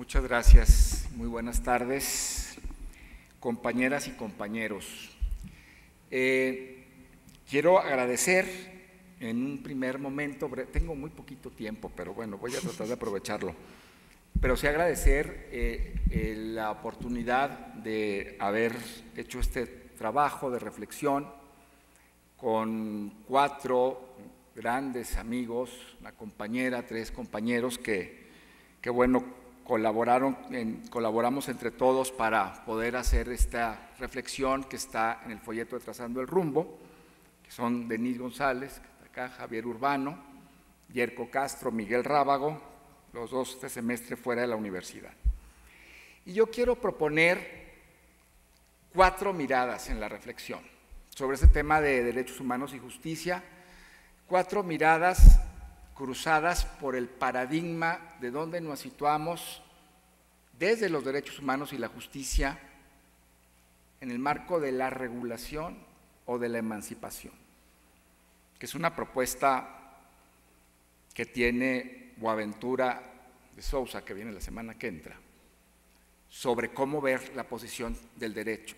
Muchas gracias. Muy buenas tardes, compañeras y compañeros. Quiero agradecer en un primer momento, tengo muy poquito tiempo, pero bueno, voy a tratar de aprovecharlo, pero sí agradecer la oportunidad de haber hecho este trabajo de reflexión con 4 grandes amigos, una compañera, 3 compañeros que bueno, colaboramos entre todos para poder hacer esta reflexión que está en el folleto de Trazando el Rumbo, que son Denise González, que está acá, Javier Urbano, Yerko Castro, Miguel Rábago, los 2 este semestre fuera de la universidad. Y yo quiero proponer 4 miradas en la reflexión sobre este tema de derechos humanos y justicia, 4 miradas cruzadas por el paradigma de dónde nos situamos desde los derechos humanos y la justicia en el marco de la regulación o de la emancipación, que es una propuesta que tiene Boaventura de Sousa, que viene la semana que entra, sobre cómo ver la posición del derecho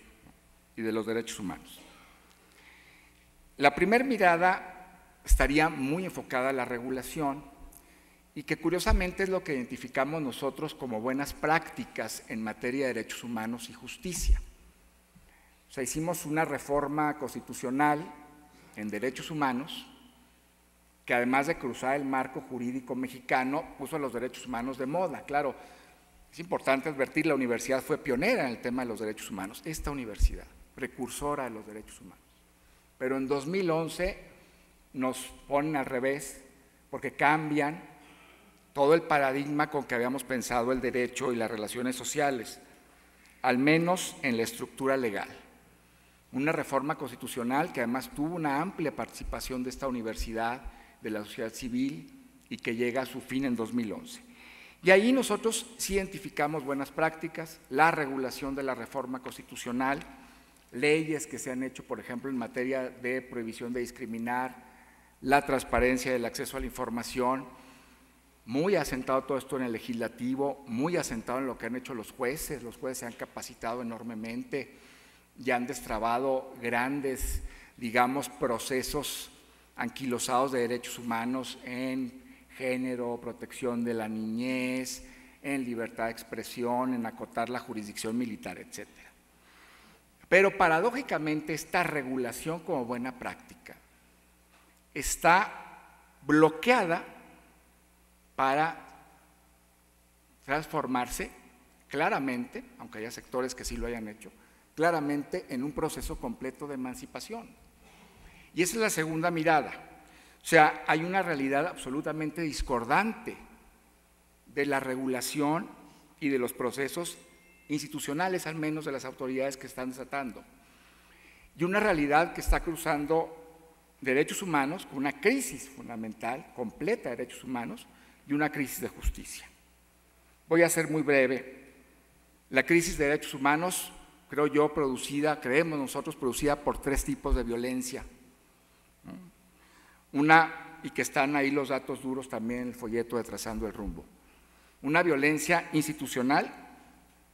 y de los derechos humanos. La primera mirada estaría muy enfocada a la regulación y que curiosamente es lo que identificamos nosotros como buenas prácticas en materia de derechos humanos y justicia. O sea, hicimos una reforma constitucional en derechos humanos que además de cruzar el marco jurídico mexicano, puso a los derechos humanos de moda. Claro, es importante advertir, la universidad fue pionera en el tema de los derechos humanos, esta universidad, precursora de los derechos humanos. Pero en 2011 nos ponen al revés porque cambian todo el paradigma con que habíamos pensado el derecho y las relaciones sociales, al menos en la estructura legal. Una reforma constitucional que además tuvo una amplia participación de esta universidad, de la sociedad civil y que llega a su fin en 2011. Y ahí nosotros sí identificamos buenas prácticas, la regulación de la reforma constitucional, leyes que se han hecho, por ejemplo, en materia de prohibición de discriminar, la transparencia del acceso a la información, muy asentado todo esto en el legislativo, muy asentado en lo que han hecho los jueces se han capacitado enormemente y han destrabado grandes, digamos, procesos anquilosados de derechos humanos en género, protección de la niñez, en libertad de expresión, en acotar la jurisdicción militar, etc. Pero paradójicamente esta regulación como buena práctica está bloqueada para transformarse claramente, aunque haya sectores que sí lo hayan hecho, claramente en un proceso completo de emancipación. Y esa es la segunda mirada. O sea, hay una realidad absolutamente discordante de la regulación y de los procesos institucionales, al menos de las autoridades que están desatando, y una realidad que está cruzando derechos humanos, con una crisis fundamental, completa de derechos humanos, y una crisis de justicia. Voy a ser muy breve. La crisis de derechos humanos, creo yo, creemos nosotros, producida por 3 tipos de violencia. Una, y que están ahí los datos duros también en el folleto de Trazando el Rumbo. Una violencia institucional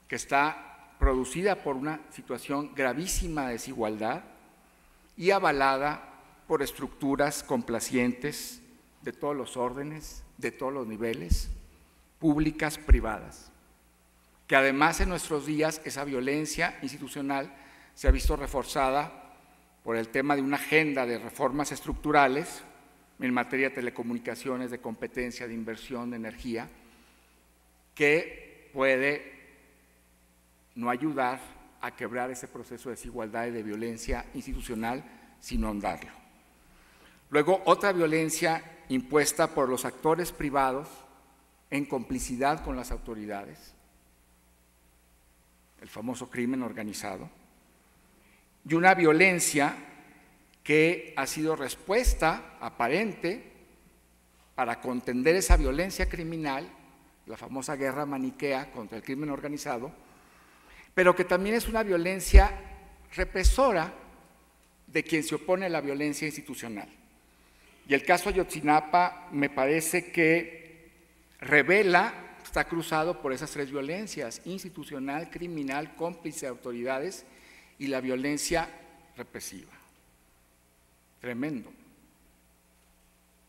que está producida por una situación gravísima de desigualdad y avalada por estructuras complacientes de todos los órdenes, de todos los niveles, públicas, privadas, que además en nuestros días esa violencia institucional se ha visto reforzada por el tema de una agenda de reformas estructurales en materia de telecomunicaciones, de competencia, de inversión, de energía, que puede no ayudar a quebrar ese proceso de desigualdad y de violencia institucional, sino ahondarlo. Luego, otra violencia impuesta por los actores privados en complicidad con las autoridades, el famoso crimen organizado, y una violencia que ha sido respuesta aparente para contender esa violencia criminal, la famosa guerra maniquea contra el crimen organizado, pero que también es una violencia represora de quien se opone a la violencia institucional. Y el caso Ayotzinapa me parece que revela está cruzado por esas tres violencias: institucional, criminal, cómplice de autoridades, y la violencia represiva. Tremendo.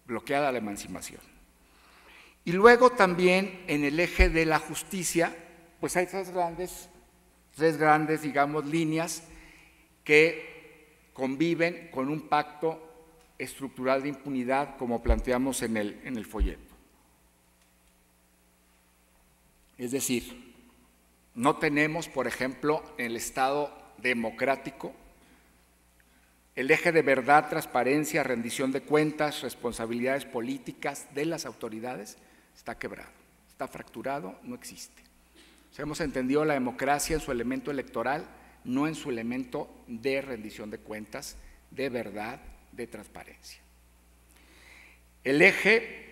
Bloqueada la emancipación. Y luego también en el eje de la justicia, pues hay tres grandes, digamos, líneas que conviven con un pacto estructural de impunidad, como planteamos en el folleto. Es decir, no tenemos, por ejemplo, en el Estado democrático, el eje de verdad, transparencia, rendición de cuentas, responsabilidades políticas de las autoridades está quebrado, está fracturado, no existe. O sea, hemos entendido la democracia en su elemento electoral, no en su elemento de rendición de cuentas, de verdad, de transparencia. El eje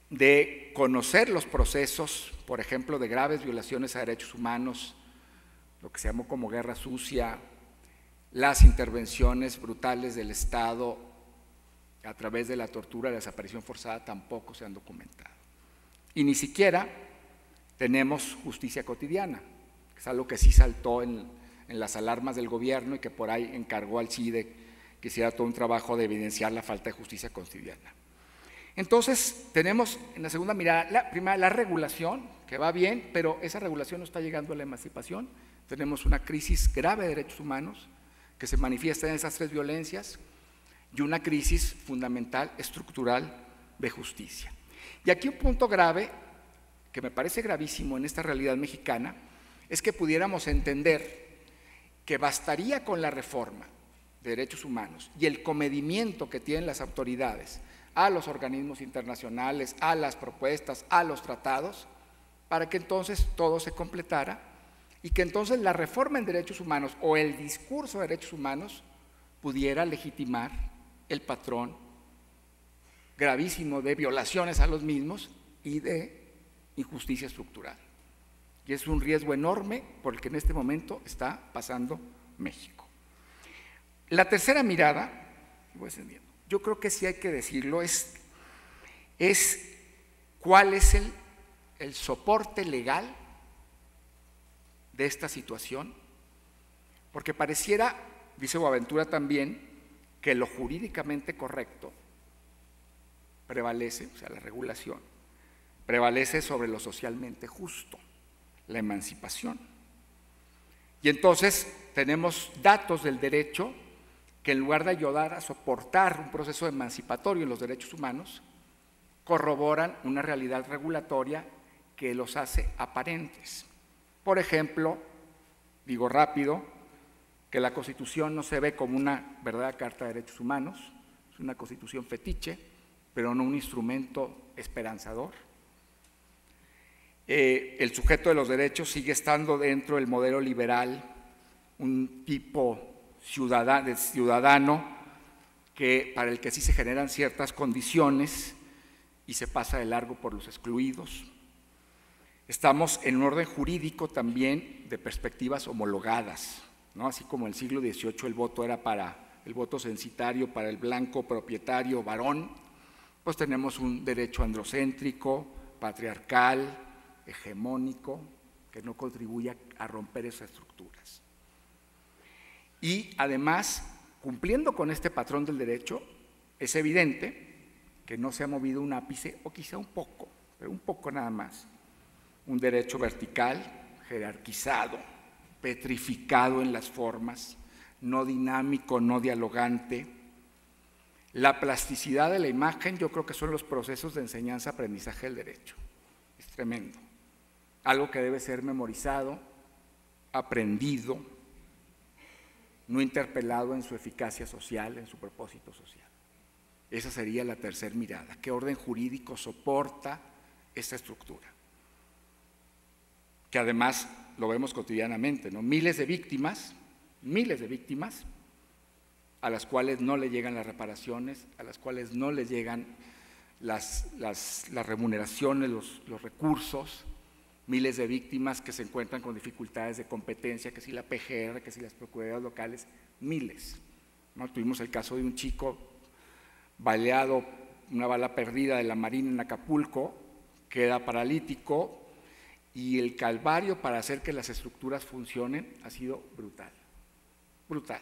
de conocer los procesos, por ejemplo, de graves violaciones a derechos humanos, lo que se llamó como guerra sucia, las intervenciones brutales del Estado a través de la tortura y la desaparición forzada, tampoco se han documentado. Y ni siquiera tenemos justicia cotidiana, que es algo que sí saltó en las alarmas del gobierno y que por ahí encargó al CIDE que hiciera todo un trabajo de evidenciar la falta de justicia cotidiana. Entonces, tenemos en la segunda mirada, la primera, la regulación, que va bien, pero esa regulación no está llegando a la emancipación. Tenemos una crisis grave de derechos humanos que se manifiesta en esas tres violencias y una crisis fundamental, estructural, de justicia. Y aquí un punto grave, que me parece gravísimo en esta realidad mexicana, es que pudiéramos entender que bastaría con la reforma de derechos humanos y el comedimiento que tienen las autoridades a los organismos internacionales, a las propuestas, a los tratados, para que entonces todo se completara y que entonces la reforma en derechos humanos o el discurso de derechos humanos pudiera legitimar el patrón gravísimo de violaciones a los mismos y de injusticia estructural. Y es un riesgo enorme por el que en este momento está pasando México. La tercera mirada, yo creo que sí hay que decirlo, es cuál es el soporte legal de esta situación, porque pareciera, dice Boaventura también, que lo jurídicamente correcto prevalece, o sea, la regulación, prevalece sobre lo socialmente justo, la emancipación. Y entonces tenemos datos del derecho que en lugar de ayudar a soportar un proceso emancipatorio en los derechos humanos, corroboran una realidad regulatoria que los hace aparentes. Por ejemplo, digo rápido, que la Constitución no se ve como una verdadera Carta de Derechos Humanos, es una Constitución fetiche, pero no un instrumento esperanzador. El sujeto de los derechos sigue estando dentro del modelo liberal, un tipo ciudadano para el que sí se generan ciertas condiciones y se pasa de largo por los excluidos. Estamos en un orden jurídico también de perspectivas homologadas, ¿no? Así como en el siglo XVIII el voto era para el voto censitario, para el blanco propietario varón, pues tenemos un derecho androcéntrico, patriarcal, hegemónico, que no contribuye a romper esas estructuras. Y además, cumpliendo con este patrón del derecho, es evidente que no se ha movido un ápice, o quizá un poco, pero un poco nada más, un derecho vertical, jerarquizado, petrificado en las formas, no dinámico, no dialogante. La plasticidad de la imagen, yo creo que son los procesos de enseñanza-aprendizaje del derecho. Es tremendo. Algo que debe ser memorizado, aprendido, no interpelado en su eficacia social, en su propósito social. Esa sería la tercera mirada. ¿Qué orden jurídico soporta esta estructura? Que además lo vemos cotidianamente, ¿no? Miles de víctimas a las cuales no le llegan las reparaciones, a las cuales no les llegan las remuneraciones, los recursos, miles de víctimas que se encuentran con dificultades de competencia, que si la PGR, que si las procuradurías locales, miles, ¿no? Tuvimos el caso de un chico baleado, una bala perdida de la Marina en Acapulco, queda paralítico, y el calvario para hacer que las estructuras funcionen ha sido brutal, brutal.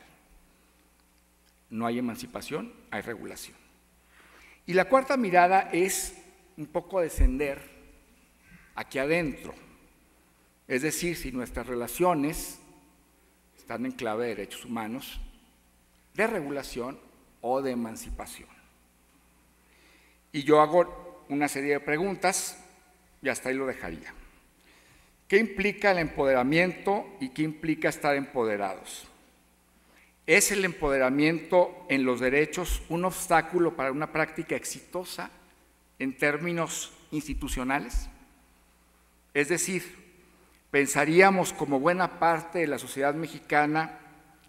No hay emancipación, hay regulación. Y la cuarta mirada es un poco descender aquí adentro, es decir, si nuestras relaciones están en clave de derechos humanos, de regulación o de emancipación. Y yo hago una serie de preguntas y hasta ahí lo dejaría. ¿Qué implica el empoderamiento y qué implica estar empoderados? ¿Es el empoderamiento en los derechos un obstáculo para una práctica exitosa en términos institucionales? Es decir, pensaríamos como buena parte de la sociedad mexicana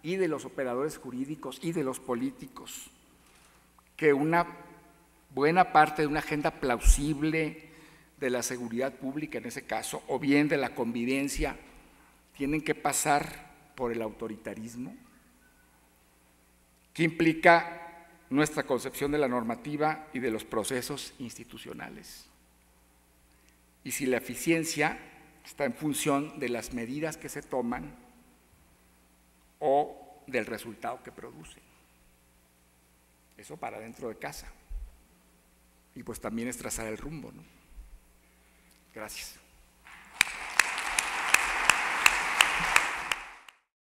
y de los operadores jurídicos y de los políticos que una buena parte de una agenda plausible de la seguridad pública en ese caso, o bien de la convivencia, tienen que pasar por el autoritarismo. ¿Qué implica nuestra concepción de la normativa y de los procesos institucionales? Y si la eficiencia está en función de las medidas que se toman o del resultado que producen. Eso para dentro de casa. Y pues también es trazar el rumbo, ¿no? Gracias.